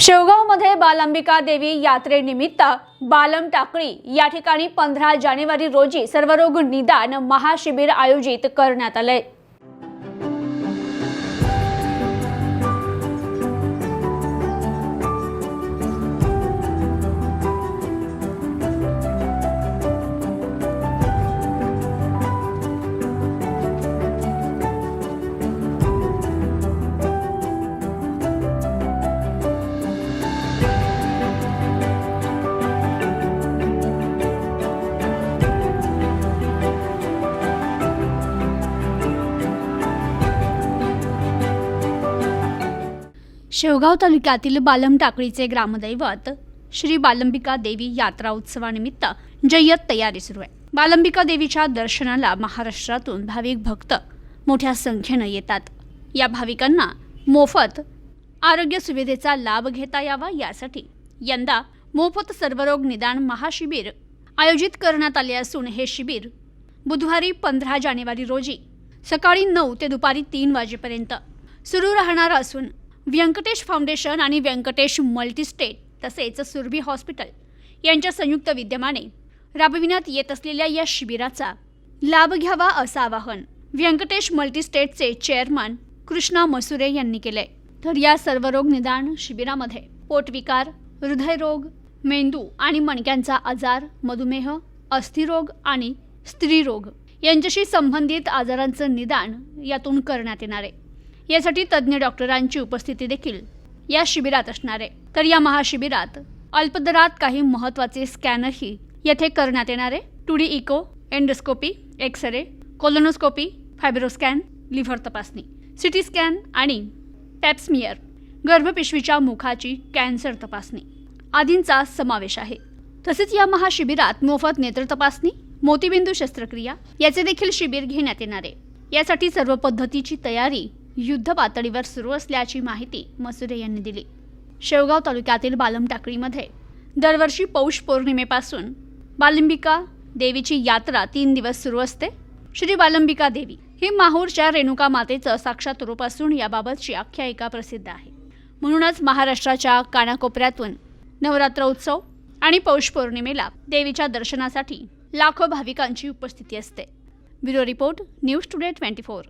शेवगावमध्ये बालांबिका देवी यात्रेनिमित्त बालम टाकळी या ठिकाणी 15 जानेवारी रोजी सर्वरोग निदान महाशिबिर आयोजित करण्यात आले। शेवगाव तालुक्यातील बालम टाकळीचे ग्रामदैवत श्री बालंबिका देवी यात्रा उत्सवानिमित्त जय्यत तयारी सुरू आहे। बालंबिका देवीच्या दर्शनाला महाराष्ट्रातून भाविक भक्त मोठ्या संख्येने येतात। या भाविकांना मोफत आरोग्य सुविधेचा लाभ घेता यावा यासाठी यंदा मोफत सर्वरोग निदान महाशिबिर आयोजित करण्यात आले असून हे शिबिर बुधवारी 15 जानेवारी रोजी सकाळी 9 ते दुपारी 3 वाजेपर्यंत सुरू राहणार असून व्यंकटेश फाउंडेशन आणि व्यंकटेश मल्टीस्टेट तसेच सुरभी हॉस्पिटल यांच्या संयुक्त विद्यमाने राबविण्यात येत असलेल्या या शिबिराचा लाभ घ्यावा असं आवाहन व्यंकटेश मल्टीस्टेटचे चेअरमन कृष्णा मसुरे यांनी केले। तर या सर्वरोग निदान शिबिरामध्ये पोटविकार, हृदयरोग, मेंदू आणि मणक्यांचा आजार, मधुमेह, अस्थिरोग आणि स्त्रीरोग यांच्याशी संबंधित आजारांचं निदान यातून करण्यात येणार आहे। यासाठी तज्ज्ञ डॉक्टरांची उपस्थिती देखील या शिबिरात असणार आहे। तर या महाशिबिरात अल्पदरात काही महत्त्वाचे स्कॅनही येथे करण्यात येणार आहे। 2D echo, endoscopy, x ray, colonoscopy, fibroscan, liver तपासणी, सिटी स्कॅन आणि पॅप्समियर, गर्भपिशवीच्या मुखाची कॅन्सर तपासणी आदींचा समावेश आहे। तसेच या महाशिबिरात मोफत नेत्र तपासणी, मोतीबिंदू शस्त्रक्रिया याचे देखील शिबिर घेण्यात येणार आहे। यासाठी सर्व पद्धतीची तयारी युद्ध पातळीवर सुरू असल्याची माहिती मसुरे यांनी दिली। शेवगाव तालुक्यातील बालम टाकळीमध्ये दरवर्षी पौष पौर्णिमेपासून बालंबिका देवीची यात्रा 3 दिवस सुरू असते। श्री बालंबिका देवी ही माहूरच्या रेणुका मातेचं साक्षात रूप असून याबाबतची आख्यायिका प्रसिद्ध आहे। म्हणूनच महाराष्ट्राच्या कानाकोपऱ्यातून नवरात्र उत्सव आणि पौष पौर्णिमेला देवीच्या दर्शनासाठी लाखो भाविकांची उपस्थिती असते। Bureau report, news today 24।